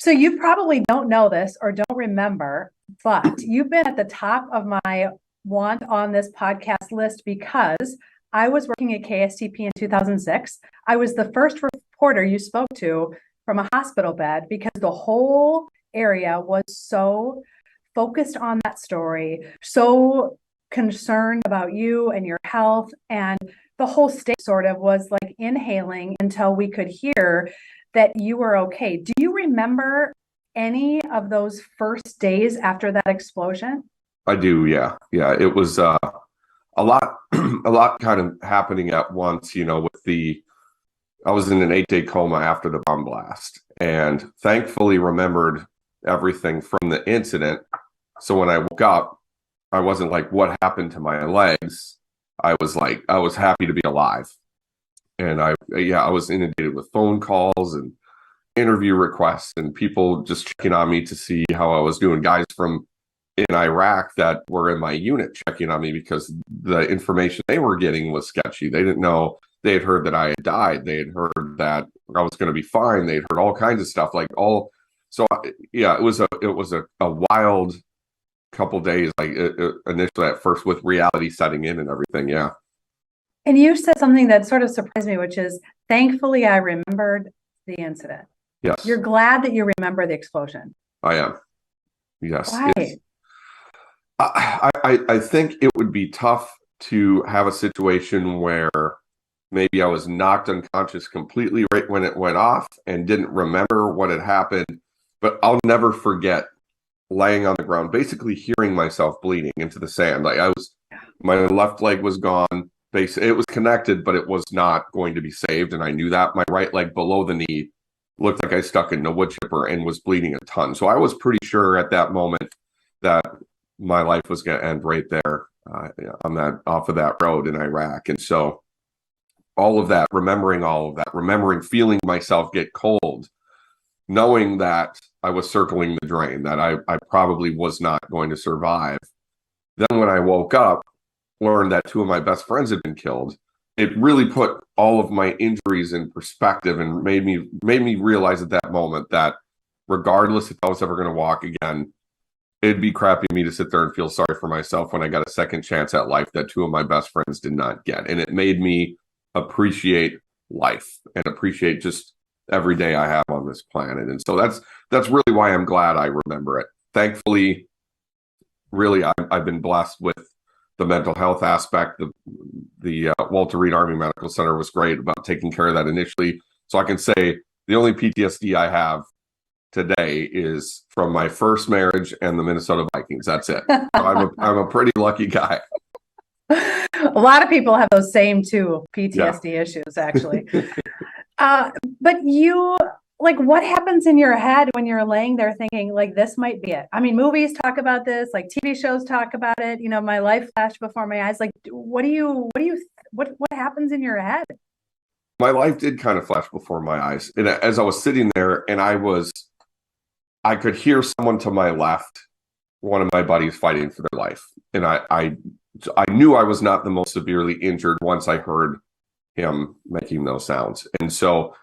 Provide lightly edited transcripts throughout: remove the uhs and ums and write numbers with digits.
So you probably don't know this or don't remember, but you've been at the top of my want on this podcast list because I was working at KSTP in 2006. I was the first reporter you spoke to from a hospital bed because the whole area was so focused on that story, so concerned about you and your health. And the whole state sort of was like inhaling until we could hear that you were okay. Do you remember any of those first days after that explosion? I do, yeah. Yeah, it was a lot a lot kind of happening at once, I was in an 8-day coma after the bomb blast and thankfully remembered everything from the incident. So when I woke up, I wasn't like, what happened to my legs? I was happy to be alive. And I was inundated with phone calls and interview requests and people just checking on me to see how I was doing. Guys from in Iraq that were in my unit checking on me because the information they were getting was sketchy. They didn't know. They had heard that I had died. They had heard that I was going to be fine. They'd heard all kinds of stuff it was a wild couple days, initially at first with reality setting in and everything. Yeah. And you said something that sort of surprised me, which is thankfully I remembered the incident. Yes. You're glad that you remember the explosion. I am. Yes. Why? I think it would be tough to have a situation where maybe I was knocked unconscious completely right when it went off and didn't remember what had happened. But I'll never forget laying on the ground, basically hearing myself bleeding into the sand. My left leg was gone. It was connected, but it was not going to be saved. And I knew that. My right leg below the knee looked like I stuck in a wood chipper and was bleeding a ton. So I was pretty sure at that moment that my life was going to end right there off of that road in Iraq. And so all of that, remembering feeling myself get cold, knowing that I was circling the drain, that I probably was not going to survive. Then when I woke up, learned that 2 of my best friends had been killed, it really put all of my injuries in perspective and made me realize at that moment that regardless if I was ever going to walk again, it'd be crappy of me to sit there and feel sorry for myself when I got a second chance at life that 2 of my best friends did not get. And it made me appreciate life and appreciate just every day I have on this planet. And so that's really why I'm glad I remember it. Thankfully, really, I've been blessed with the mental health aspect. The Walter Reed Army Medical Center was great about taking care of that initially. So I can say the only PTSD I have today is from my first marriage and the Minnesota Vikings. That's it. So I'm a pretty lucky guy. A lot of people have those same 2 PTSD issues, actually. But what happens in your head when you're laying there thinking like this might be it? I mean, movies talk about this, like TV shows talk about it. My life flashed before my eyes. Like, what happens in your head? My life did kind of flash before my eyes. And as I was sitting there and I could hear someone to my left, one of my buddies fighting for their life. And I knew I was not the most severely injured once I heard him making those sounds. And so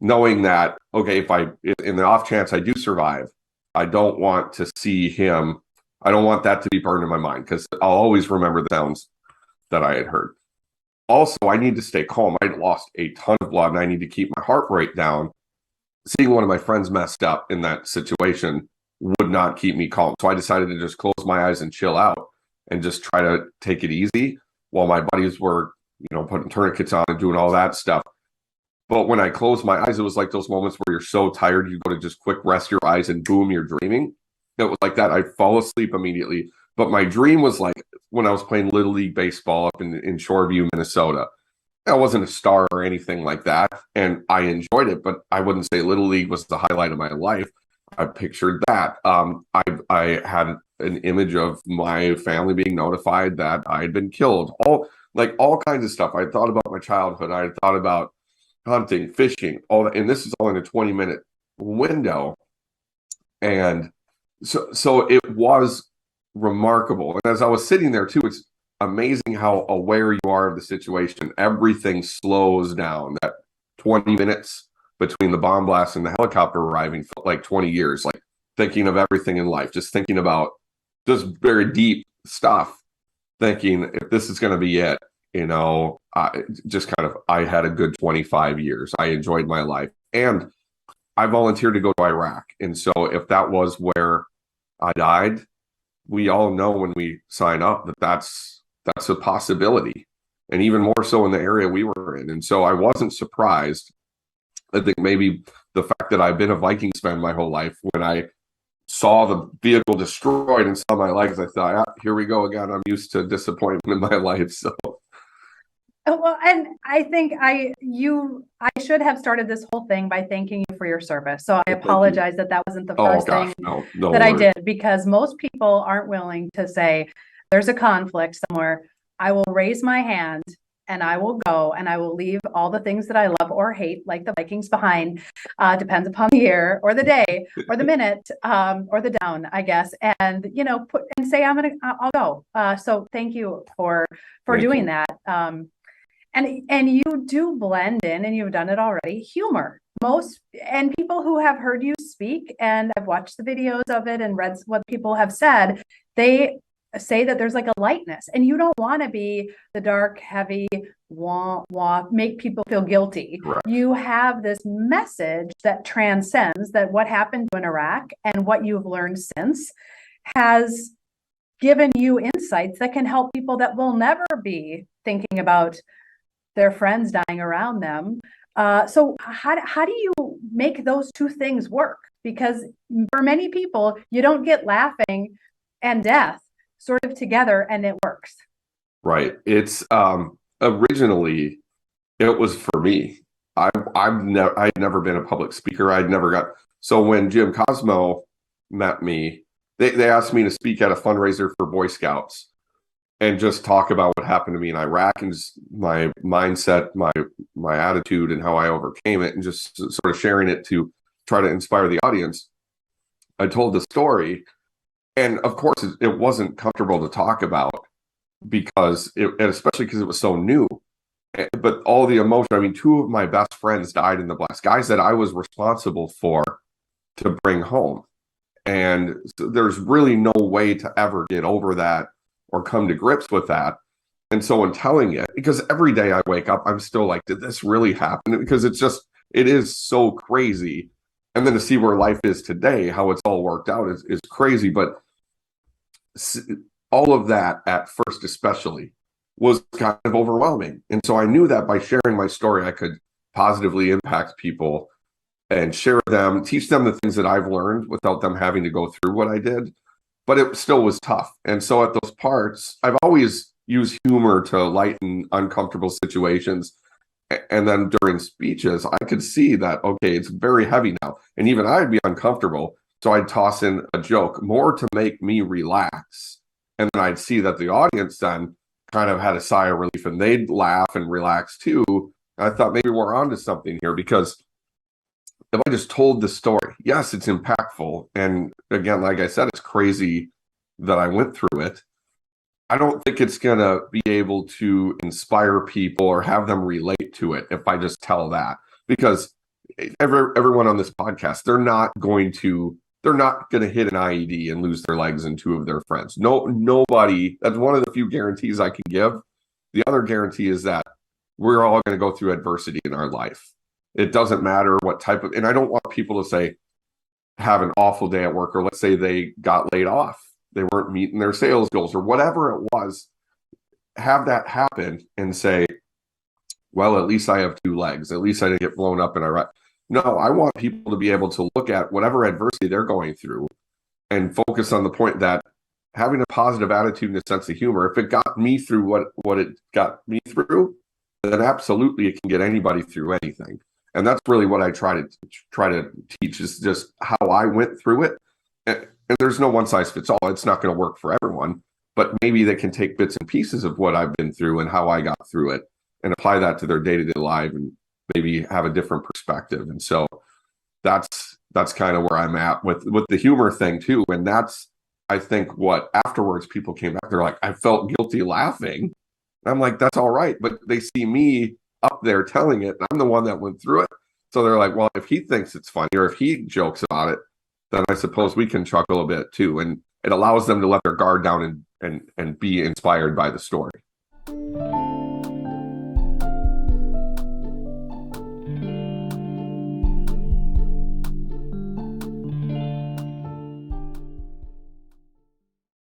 knowing that, okay, if in the off chance I do survive, I don't want to see him. I don't want that to be burned in my mind because I'll always remember the sounds that I had heard. Also, I need to stay calm. I'd lost a ton of blood and I need to keep my heart rate down. Seeing one of my friends messed up in that situation would not keep me calm. So I decided to just close my eyes and chill out and just try to take it easy while my buddies were, putting tourniquets on and doing all that stuff. But when I closed my eyes, it was like those moments where you're so tired, you go to just quick rest your eyes and boom, you're dreaming. It was like that. I'd fall asleep immediately. But my dream was like when I was playing Little League Baseball up in Shoreview, Minnesota. I wasn't a star or anything like that. And I enjoyed it, but I wouldn't say Little League was the highlight of my life. I pictured that. I had an image of my family being notified that I had been killed. All kinds of stuff. I thought about my childhood. I thought about hunting, fishing, all that. And this is all in a 20-minute window. And so it was remarkable. And as I was sitting there too, it's amazing how aware you are of the situation. Everything slows down. That 20 minutes between the bomb blast and the helicopter arriving felt like 20 years, like thinking of everything in life, just thinking about just very deep stuff, thinking if this is going to be it, I had a good 25 years. I enjoyed my life. And I volunteered to go to Iraq. And so if that was where I died, we all know when we sign up that that's a possibility. And even more so in the area we were in. And so I wasn't surprised. I think maybe the fact that I've been a Vikings fan my whole life, when I saw the vehicle destroyed and saw my legs, I thought, here we go again. I'm used to disappointment in my life. So well, and I think I should have started this whole thing by thanking you for your service. So I apologize that wasn't the first thing that I did, because most people aren't willing to say there's a conflict somewhere. I will raise my hand and I will go and I will leave all the things that I love or hate, like the Vikings, behind. Depends upon the year or the day or the minute or the down, I guess. And say I'll go. So thank you for doing that. And you do blend in, and you've done it already, humor. And people who have heard you speak, and I've watched the videos of it and read what people have said, they say that there's like a lightness, and you don't want to be the dark, heavy, make people feel guilty. Right. You have this message that transcends that what happened in Iraq and what you've learned since has given you insights that can help people that will never be thinking about their friends dying around them. So how do you make those two things work? Because for many people, you don't get laughing and death sort of together and it works. Right. It's originally it was for me. I'd never been a public speaker. So when Jim Cosmo met me, they asked me to speak at a fundraiser for Boy Scouts and just talk about what happened to me in Iraq and just my mindset, my attitude, and how I overcame it, and just sort of sharing it to try to inspire the audience. I told the story, and of course it wasn't comfortable to talk about, especially because it was so new. But all the emotion, I mean, two of my best friends died in the blast, guys that I was responsible for to bring home. And so there's really no way to ever get over that or come to grips with that. And so in telling it, because every day I wake up, I'm still like, did this really happen? Because it is so crazy. And then to see where life is today, how it's all worked out is crazy. But all of that at first, especially, was kind of overwhelming. And so I knew that by sharing my story, I could positively impact people and teach them the things that I've learned without them having to go through what I did. But it still was tough. And so at those parts, I've always used humor to lighten uncomfortable situations. And then during speeches, I could see that, okay, it's very heavy now. And even I'd be uncomfortable. So I'd toss in a joke more to make me relax. And then I'd see that the audience then kind of had a sigh of relief and they'd laugh and relax too. I thought maybe we're onto something here, because if I just told the story, yes, it's impactful. And again, like I said, it's crazy that I went through it. I don't think it's going to be able to inspire people or have them relate to it if I just tell that, because everyone on this podcast, they're not going to hit an IED and lose their legs and two of their friends. Nobody. That's one of the few guarantees I can give. The other guarantee is that we're all going to go through adversity in our life. It doesn't matter what type of, and I don't want people to say, have an awful day at work, or let's say they got laid off. They weren't meeting their sales goals or whatever it was. Have that happen and say, well, at least I have two legs. At least I didn't get blown up in Iraq. No, I want people to be able to look at whatever adversity they're going through and focus on the point that having a positive attitude and a sense of humor, if it got me through what it got me through, then absolutely it can get anybody through anything. And that's really what I try to teach, is just how I went through it. And there's no one size fits all. It's not going to work for everyone, but maybe they can take bits and pieces of what I've been through and how I got through it and apply that to their day-to-day life and maybe have a different perspective. And so that's kind of where I'm at with the humor thing too. And that's, I think, what afterwards people came back, they're like, I felt guilty laughing. And I'm like, that's all right. But they see me up there telling it. I'm the one that went through it. So they're like, well, if he thinks it's funny or if he jokes about it, then I suppose we can chuckle a bit too. And it allows them to let their guard down and be inspired by the story.